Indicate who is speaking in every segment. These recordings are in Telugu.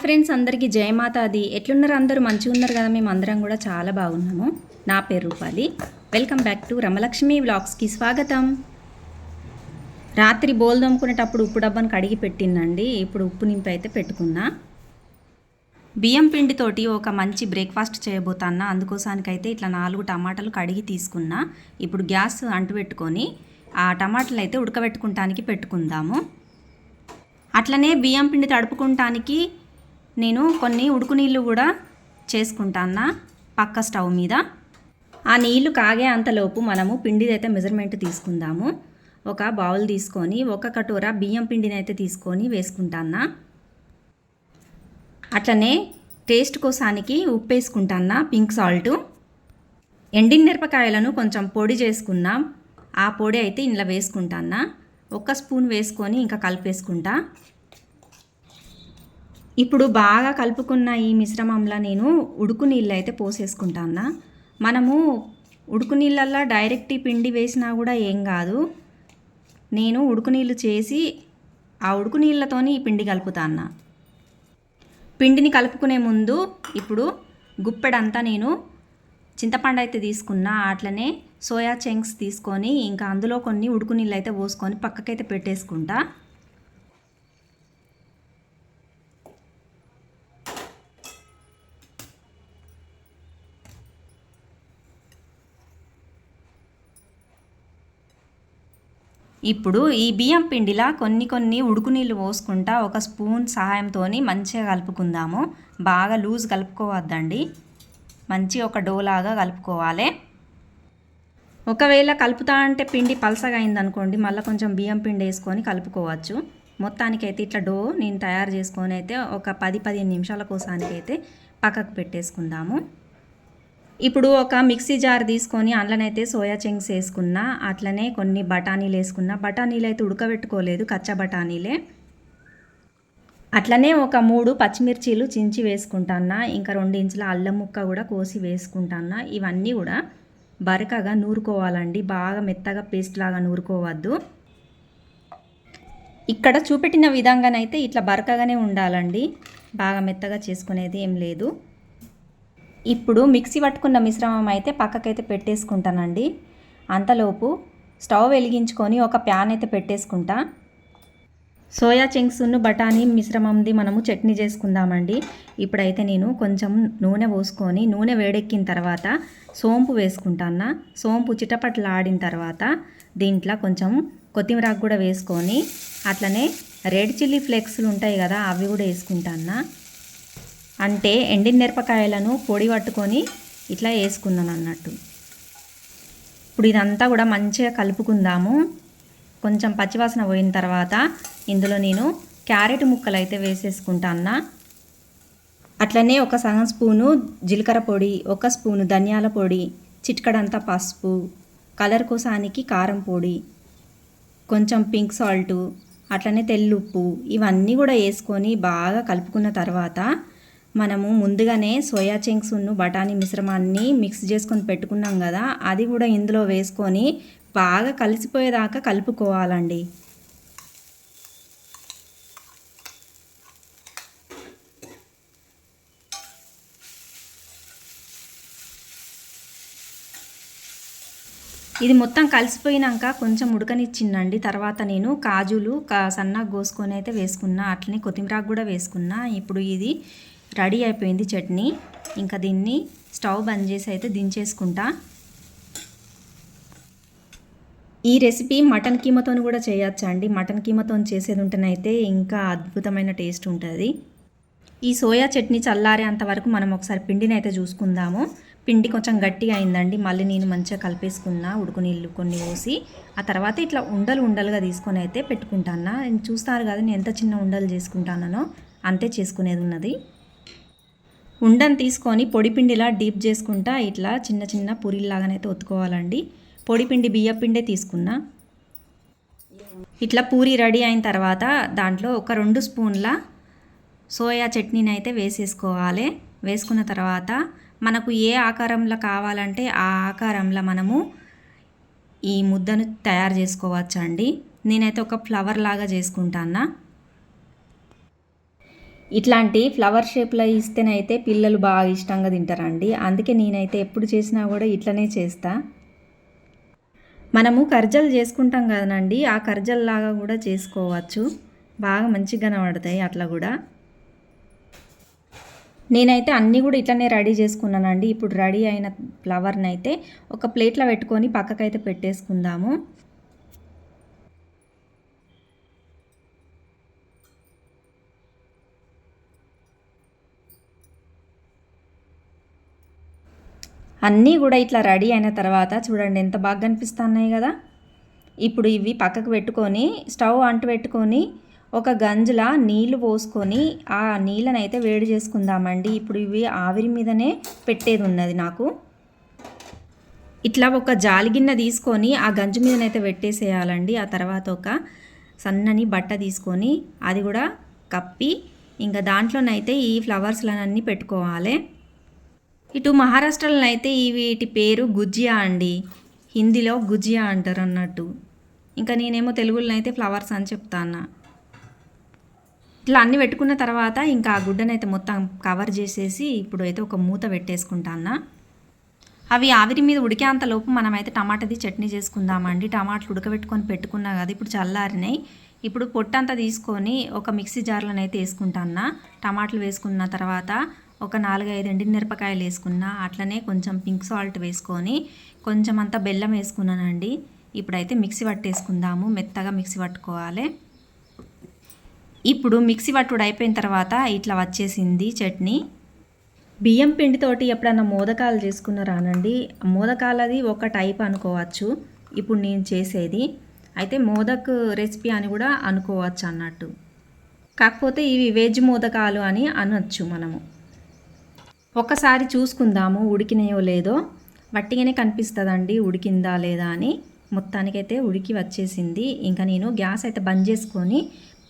Speaker 1: ఫ్రెండ్స్, అందరికీ జయమాతాది. ఎట్లున్నారు? అందరూ మంచిగా ఉన్నారు కదా? మేము అందరం కూడా చాలా బాగున్నాము. నా పేరు Rupali. Welcome back to Ramalakshmi వ్లాగ్స్కి స్వాగతం. రాత్రి బోల్ దమ్ముకునేటప్పుడు ఉప్పు డబ్బాను కడిగి పెట్టిందండి. ఇప్పుడు ఉప్పు నింపి అయితే పెట్టుకున్నా. బియ్యం పిండితోటి ఒక మంచి బ్రేక్ఫాస్ట్ చేయబోతాన్నా. అందుకోసానికైతే ఇట్లా 4 టమాటాలు కడిగి తీసుకున్నా. ఇప్పుడు గ్యాస్ అంటుపెట్టుకొని ఆ టమాటాలు అయితే ఉడకబెట్టుకుంటానికి పెట్టుకుందాము. అట్లనే బియ్యం పిండి తడుపుకుంటానికి నేను కొన్ని ఉడుకు నీళ్ళు కూడా చేసుకుంటాను పక్క స్టవ్ మీద. ఆ నీళ్లు కాగే అంతలోపు మనము పిండిది అయితే మెజర్మెంట్ తీసుకుందాము. ఒక బౌల్ తీసుకొని 1 కటోర బియ్యం పిండిని అయితే తీసుకొని వేసుకుంటాను. అట్లనే టేస్ట్ కోసానికి ఉప్పు వేసుకుంటాను, పింక్ సాల్ట్. ఎండిన మిరపకాయలను కొంచెం పొడి చేసుకున్నాం. ఆ పొడి అయితే ఇందులో వేసుకుంటాను. 1 స్పూన్ వేసుకొని ఇంకా కలిపేసుకుంటా. ఇప్పుడు బాగా కలుపుకున్న ఈ మిశ్రమంలో నేను ఉడుకు నీళ్ళు అయితే పోసేసుకుంటాను. మనము ఉడుకు నీళ్ళల్లో డైరెక్ట్ పిండి వేసినా కూడా ఏం కాదు. నేను ఉడుకు నీళ్ళు చేసి ఆ ఉడుకు నీళ్ళతోని ఈ పిండి కలుపుతాను. పిండిని కలుపుకునే ముందు ఇప్పుడు గుప్పెడంతా నేను చింతపండు అయితే తీసుకున్నా. అట్లనే సోయా చంక్స్ తీసుకొని ఇంకా అందులో కొన్ని ఉడుకు నీళ్ళు అయితే పోసుకొని పక్కకైతే పెట్టేసుకుంటా. ఇప్పుడు ఈ బియ్యం పిండిలా కొన్ని ఉడుకు నీళ్ళు పోసుకుంటా 1 స్పూన్ సహాయంతో మంచిగా కలుపుకుందాము. బాగా లూజ్ కలుపుకోవద్దండి, మంచి ఒక డోలాగా కలుపుకోవాలి. ఒకవేళ కలుపుతా అంటే పిండి పలసగా అయిందనుకోండి, మళ్ళీ కొంచెం బియ్యం పిండి వేసుకొని కలుపుకోవచ్చు. మొత్తానికైతే ఇట్లా డో నేను తయారు చేసుకొని అయితే ఒక 10-15 నిమిషాల కోసానికైతే పక్కకు పెట్టేసుకుందాము. ఇప్పుడు ఒక మిక్సీ జార్ తీసుకొని అందులోనైతే సోయా చంక్స్ వేసుకున్నా. అట్లనే కొన్ని బఠానీలు వేసుకున్నా. బఠానీలు అయితే ఉడకబెట్టుకోలేదు, కచ్చా బఠానీలే. అట్లనే ఒక 3 పచ్చిమిర్చీలు చించి వేసుకుంటాన్నా. ఇంకా 2 ఇంచుల అల్లం ముక్క కూడా కోసి వేసుకుంటాన్నా. ఇవన్నీ కూడా బరకగా నూరుకోవాలండి, బాగా మెత్తగా పేస్ట్ లాగా నూరుకోవద్దు. ఇక్కడ చూపెట్టిన విధంగానైతే ఇట్లా బరకగానే ఉండాలండి, బాగా మెత్తగా చేసుకునేది ఏం లేదు. ఇప్పుడు మిక్సీ పట్టుకున్న మిశ్రమం అయితే పక్కకైతే పెట్టేసుకుంటానండి. అంతలోపు స్టవ్ వెలిగించుకొని ఒక ప్యాన్ అయితే పెట్టేసుకుంటా. సోయా చంక్స్ను బఠానీ మిశ్రమంది మనము చట్నీ చేసుకుందామండి. ఇప్పుడైతే నేను కొంచెం నూనె పోసుకొని నూనె వేడెక్కిన తర్వాత సోంపు వేసుకుంటాను. సోంపు చిటపట్లాడిన తర్వాత దీంట్లో కొంచెం కొత్తిమీరాకు కూడా వేసుకొని అట్లనే రెడ్ చిల్లీ ఫ్లేక్స్లు ఉంటాయి కదా, అవి కూడా వేసుకుంటాను. అంటే ఎండిన మిరపకాయలను పొడి పట్టుకొని ఇట్లా వేసుకున్నాను అన్నట్టు. ఇప్పుడు ఇదంతా కూడా మంచిగా కలుపుకుందాము. కొంచెం పచ్చివాసన పోయిన తర్వాత ఇందులో నేను క్యారెట్ ముక్కలు అయితే వేసేసుకుంటాను. అట్లనే ఒక సగం స్పూను జీలకర్ర పొడి, 1 స్పూను ధనియాల పొడి, చిటికెడంతా పసుపు, కలర్ కోసానికి కారం పొడి, కొంచెం పింక్ సాల్టు, అట్లనే తెల్లుప్పు, ఇవన్నీ కూడా వేసుకొని బాగా కలుపుకున్న తర్వాత మనము ముందుగానే సోయా చంక్స్ను బఠానీ మిశ్రమాన్ని మిక్స్ చేసుకొని పెట్టుకున్నాం కదా, అది కూడా ఇందులో వేసుకొని బాగా కలిసిపోయేదాకా కలుపుకోవాలండి. ఇది మొత్తం కలిసిపోయినాక కొంచెం ఉడకనిచ్చిందండి. తర్వాత నేను కాజులు సన్నగా కోసుకొని అయితే వేసుకున్నా. అట్లనే కొత్తిమీరాకు కూడా వేసుకున్నా. ఇప్పుడు ఇది రెడీ అయిపోయింది చట్నీ. ఇంకా దీన్ని స్టవ్ బంద్ చేసి అయితే దించేసుకుంటా. ఈ రెసిపీ మటన్ కీమాతో కూడా చేయొచ్చు అండి. మటన్ కీమాతో చేసేది ఉంటేనైతే ఇంకా అద్భుతమైన టేస్ట్ ఉంటుంది. ఈ సోయా చట్నీ చల్లారేంత వరకు మనం ఒకసారి పిండిని అయితే చూసుకుందాము. పిండి కొంచెం గట్టిగా అయిందండి. మళ్ళీ నేను మంచిగా కలిపేసుకున్నా ఉడుకు నీళ్ళు కొన్ని పోసి. ఆ తర్వాత ఇట్లా ఉండలుగా తీసుకొని అయితే పెట్టుకుంటాను. చూస్తారు కదా నేను ఎంత చిన్న ఉండలు చేసుకుంటానో అంతే చేసుకునేది ఉన్నది. ఉండని తీసుకొని పొడిపిండిలా డీప్ చేసుకుంటా ఇట్లా చిన్న పూరీలాగానైతే ఒత్తుకోవాలండి. పొడిపిండి బియ్యపిండే తీసుకున్నా. ఇట్లా పూరి రెడీ అయిన తర్వాత దాంట్లో ఒక 2 స్పూన్ల సోయా చట్నీని అయితే వేసేసుకోవాలి. వేసుకున్న తర్వాత మనకు ఏ ఆకారంలో కావాలంటే ఆ ఆకారంలో మనము ఈ ముద్దను తయారు చేసుకోవచ్చు అండి. నేనైతే ఒక ఫ్లవర్ లాగా చేసుకుంటాను. ఇట్లాంటి ఫ్లవర్ షేప్లో ఇస్తేనైతే పిల్లలు బాగా ఇష్టంగా తింటారండి. అందుకే నేనైతే ఎప్పుడు చేసినా కూడా ఇట్లనే చేస్తా. మనము కర్జలు చేసుకుంటాం కదనండి, ఆ కర్జల్లాగా కూడా చేసుకోవచ్చు. బాగా మంచిగా కనబడతాయి అట్లా కూడా. నేనైతే అన్నీ కూడా ఇట్లనే రెడీ చేసుకున్నానండి. ఇప్పుడు రెడీ అయిన ఫ్లవర్ని అయితే ఒక ప్లేట్లో పెట్టుకొని పక్కకైతే పెట్టేసుకుందాము. అన్నీ కూడా ఇట్లా రెడీ అయిన తర్వాత చూడండి ఎంత బాగా కనిపిస్తున్నాయి కదా. ఇప్పుడు ఇవి పక్కకు పెట్టుకొని స్టవ్ అంటు పెట్టుకొని ఒక గంజుల నీళ్లు పోసుకొని ఆ నీళ్ళని అయితే వేడి చేసుకుందామండి. ఇప్పుడు ఇవి ఆవిరి మీదనే పెట్టేది ఉన్నది నాకు. ఇట్లా ఒక జాలి గిన్నె తీసుకొని ఆ గంజు మీదనైతే పెట్టేసేయాలండి. ఆ తర్వాత ఒక సన్నని బట్ట తీసుకొని అది కూడా కప్పి ఇంకా దాంట్లోనైతే ఈ ఫ్లవర్స్లన్నీ పెట్టుకోవాలి. ఇటు మహారాష్ట్రలో అయితే వీటి పేరు గుజియా అండి, హిందీలో గుజియా అంటారు అన్నట్టు. ఇంకా నేనేమో తెలుగులో అయితే ఫ్లవర్స్ అని చెప్తాను. ఇట్లా అన్నీ పెట్టుకున్న తర్వాత ఇంకా ఆ గుడ్డనైతే మొత్తం కవర్ చేసేసి ఇప్పుడు అయితే ఒక మూత పెట్టేసుకుంటాను. అవి ఆవిరి మీద ఉడికేంతలోపు మనమైతే టమాటాది చట్నీ చేసుకుందామండి. టమాటాలు ఉడకబెట్టుకొని పెట్టుకున్నా కదా, ఇప్పుడు చల్లారినాయి. ఇప్పుడు పొట్టంతా తీసుకొని ఒక మిక్సీ జార్లోనైతే వేసుకుంటాను. టమాటాలు వేసుకున్న తర్వాత ఒక 4-5 ఎండుమిరపకాయలు వేసుకున్నా, అట్లనే కొంచెం పింక్ సాల్ట్ వేసుకొని కొంచెం అంతా బెల్లం వేసుకున్నానండి. ఇప్పుడైతే మిక్సీ పట్టేసుకుందాము, మెత్తగా మిక్సీ పట్టుకోవాలి. ఇప్పుడు మిక్సీ పట్టుడు అయిపోయిన తర్వాత ఇట్లా వచ్చేసింది చట్నీ. బియ్యం పిండితోటి ఎప్పుడన్నా మోదకాలు చేసుకున్నారానండి, మోదకాలది ఒక టైప్ అనుకోవచ్చు ఇప్పుడు నేను చేసేది. అయితే మోదక్ రెసిపీ అని కూడా అనుకోవచ్చు అన్నట్టు. కాకపోతే ఇవి వెజ్ మోదకాలు అని అనొచ్చు మనము. ఒకసారి చూసుకుందాము ఉడికినాయో లేదో. వట్టిగానే కనిపిస్తుందండి ఉడికిందా లేదా అని. మొత్తానికైతే ఉడికి వచ్చేసింది. ఇంకా నేను గ్యాస్ అయితే బంద్ చేసుకొని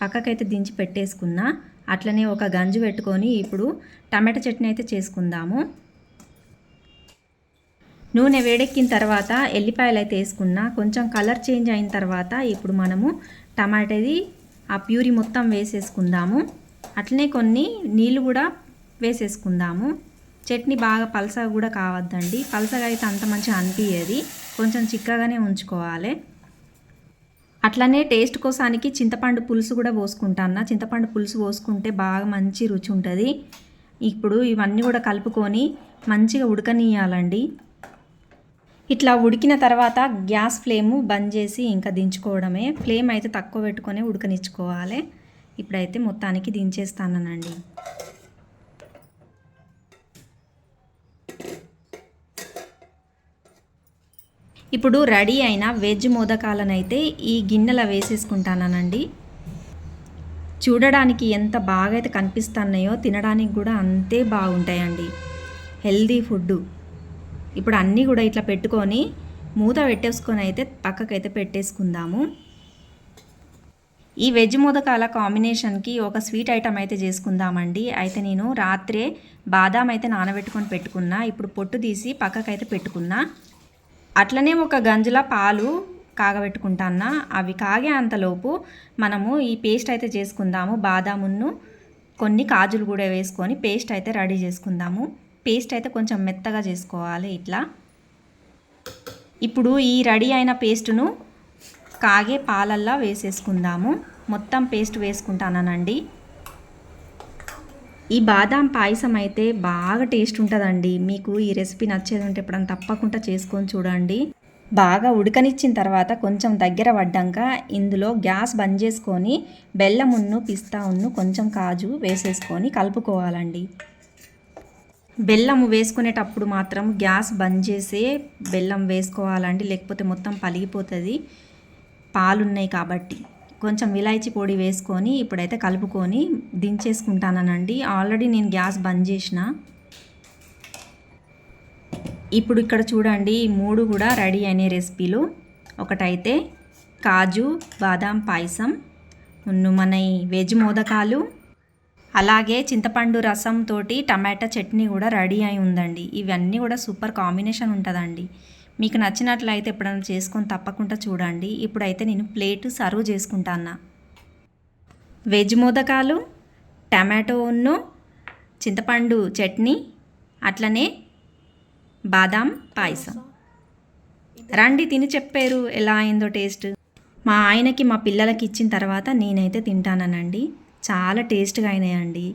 Speaker 1: పక్కకైతే దించి పెట్టేసుకున్నా. అట్లనే ఒక గంజు పెట్టుకొని ఇప్పుడు టమాటా చట్నీ అయితే చేసుకుందాము. నూనె వేడెక్కిన తర్వాత ఎల్లిపాయలు అయితే వేసుకున్నా. కొంచెం కలర్ చేంజ్ అయిన తర్వాత ఇప్పుడు మనము టమాటాది ఆ ప్యూరీ మొత్తం వేసేసుకుందాము. అట్లనే కొన్ని నీళ్ళు కూడా వేసేసుకుందాము. చట్నీ బాగా పలసగా కూడా కావద్దండి, పలసగా అయితే అంత మంచిగా అనిపించేది, కొంచెం చిక్కగానే ఉంచుకోవాలి. అట్లనే టేస్ట్ కోసానికి చింతపండు పులుసు కూడా పోసుకుంటాను. చింతపండు పులుసు పోసుకుంటే బాగా మంచి రుచి ఉంటుంది. ఇప్పుడు ఇవన్నీ కూడా కలుపుకొని మంచిగా ఉడకనియాలండి. ఇట్లా ఉడికిన తర్వాత గ్యాస్ ఫ్లేము బంద్ చేసి ఇంకా దించుకోవడమే. ఫ్లేమ్ అయితే తక్కువ పెట్టుకొని ఉడకనిచ్చుకోవాలి. ఇప్పుడైతే మొత్తానికి దించేస్తానండి. ఇప్పుడు రెడీ అయిన వెజ్ మోదకాలనైతే ఈ గిన్నెలో వేసేసుకుంటానండి. చూడడానికి ఎంత బాగా అయితే కనిపిస్తున్నాయో తినడానికి కూడా అంతే బాగుంటాయండి, హెల్దీ ఫుడ్. ఇప్పుడు అన్నీ కూడా ఇట్లా పెట్టుకొని మూత పెట్టేసుకొని అయితే పక్కకైతే పెట్టేసుకుందాము. ఈ వెజ్ మోదకాల కాంబినేషన్కి ఒక స్వీట్ ఐటమ్ అయితే చేసుకుందామండి. అయితే నేను రాత్రే బాదాం అయితే నానబెట్టుకొని పెట్టుకున్నా. ఇప్పుడు పొట్టు తీసి పక్కకైతే పెట్టుకున్నా. అట్లనే ఒక గంజుల పాలు కాగబెట్టుకుంటాను. అవి కాగే అంతలోపు మనము ఈ పేస్ట్ అయితే చేసుకుందాము. బాదామును కొన్ని కాజులు కూడా వేసుకొని పేస్ట్ అయితే రెడీ చేసుకుందాము. పేస్ట్ అయితే కొంచెం మెత్తగా చేసుకోవాలి ఇట్లా. ఇప్పుడు ఈ రెడీ అయిన పేస్టును కాగే పాలల్లా వేసేసుకుందాము. మొత్తం పేస్ట్ వేసుకుంటానండి. ఈ బాదాం పాయసం అయితే బాగా టేస్ట్ ఉంటుందండి. మీకు ఈ రెసిపీ నచ్చేది ఉంటే ఎప్పుడన్నా తప్పకుండా చేసుకొని చూడండి. బాగా ఉడకనిచ్చిన తర్వాత కొంచెం దగ్గర పడ్డాక ఇందులో గ్యాస్ బంద్ చేసుకొని బెల్లమును పిస్తాను కొంచెం కాజు వేసేసుకొని కలుపుకోవాలండి. బెల్లం వేసుకునేటప్పుడు మాత్రం గ్యాస్ బంద్ చేసే బెల్లం వేసుకోవాలండి, లేకపోతే మొత్తం పలిగిపోతుంది, పాలున్నాయి కాబట్టి. కొంచెం ఇలాచీ పొడి వేసుకొని ఇప్పుడైతే కలుపుకొని దించేసుకుంటానండి. ఆల్రెడీ నేను గ్యాస్ బంద్ చేసిన. ఇప్పుడు ఇక్కడ చూడండి 3 కూడా రెడీ అయిన రెసిపీలు. ఒకటైతే కాజు బాదాం పాయసం, మన వెజ్ మోదకాలు, అలాగే చింతపండు రసం తోటి టమాటా చట్నీ కూడా రెడీ అయి ఉందండి. ఇవన్నీ కూడా సూపర్ కాంబినేషన్ ఉంటుందండి. మీకు నచ్చినట్లయితే ఎప్పుడైనా చేసుకొని తప్పకుండా చూడండి. ఇప్పుడైతే నేను ప్లేట్ సర్వ్ చేసుకుంటాను. వెజ్ మోదకాలు, టమాటోను చింతపండు చట్నీ, అట్లనే బాదాం పాయసం. రండి తిని చెప్పారు ఎలా అయిందో టేస్ట్. మా ఆయనకి మా పిల్లలకి ఇచ్చిన తర్వాత నేనైతే తింటానండి. చాలా టేస్ట్గా అయినాయండి.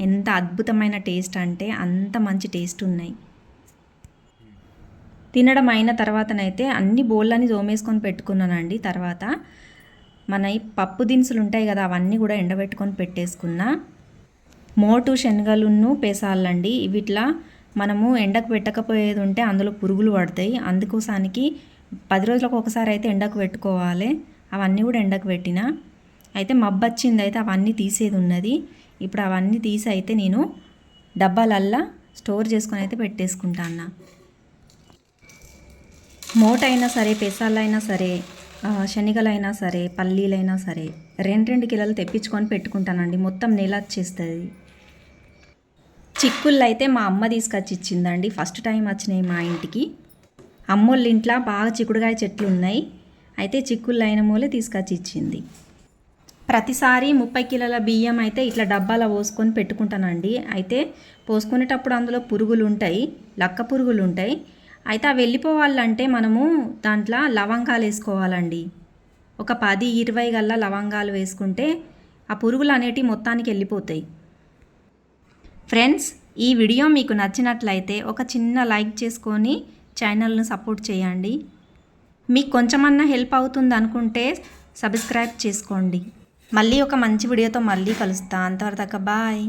Speaker 1: ఎంత అద్భుతమైన టేస్ట్ అంటే అంత మంచి టేస్ట్ ఉన్నాయి. తినడం అయిన తర్వాతనైతే అన్ని బోళ్ళని తోమేసుకొని పెట్టుకున్నానండి. తర్వాత మన ఈ పప్పు దినుసులు ఉంటాయి కదా, అవన్నీ కూడా ఎండబెట్టుకొని పెట్టేసుకున్నా. మోటు శనగలును పేసాలండి. వీటిలా మనము ఎండకు పెట్టకపోయేది ఉంటే అందులో పురుగులు పడతాయి. అందుకోసానికి 10 రోజులకు ఒకసారి అయితే ఎండకు పెట్టుకోవాలి. అవన్నీ కూడా ఎండకు పెట్టిన అయితే మబ్బొచ్చింది, అయితే అవన్నీ తీసేది ఉన్నది. ఇప్పుడు అవన్నీ తీసి అయితే నేను డబ్బాలల్లా స్టోర్ చేసుకొని అయితే పెట్టేసుకుంటాను. మోటైనా సరే, పెసాలైనా సరే, శనగలైనా సరే, పల్లీలైనా సరే 2 కిలోలు తెప్పించుకొని పెట్టుకుంటానండి. మొత్తం నెల వచ్చేస్తుంది. చిక్కుళ్ళు అయితే మా అమ్మ తీసుకొచ్చి ఇచ్చిందండి. ఫస్ట్ టైం వచ్చినాయి మా ఇంటికి. అమ్మోళ్ళ ఇంట్లో బాగా చిక్కుడుకాయ చెట్లు ఉన్నాయి. అయితే చిక్కుళ్ళు అయిన మూలే తీసుకొచ్చి ఇచ్చింది. ప్రతిసారి 30 కిలోల బియ్యం అయితే ఇట్లా డబ్బాలో పోసుకొని పెట్టుకుంటానండి. అయితే పోసుకునేటప్పుడు అందులో పురుగులు ఉంటాయి, లక్క పురుగులు ఉంటాయి. అయితే అవి వెళ్ళిపోవాలంటే మనము దాంట్లో లవంగాలు వేసుకోవాలండి. ఒక 10-20 గల్లా లవంగాలు వేసుకుంటే ఆ పురుగులు అనేటివి మొత్తానికి వెళ్ళిపోతాయి. ఫ్రెండ్స్, ఈ వీడియో మీకు నచ్చినట్లయితే ఒక చిన్న లైక్ చేసుకొని ఛానల్ను సపోర్ట్ చేయండి. మీకు కొంచెమన్నా హెల్ప్ అవుతుంది అనుకుంటే సబ్స్క్రైబ్ చేసుకోండి. మళ్ళీ ఒక మంచి వీడియోతో మళ్ళీ కలుస్తా. అంతవరకు బాయ్.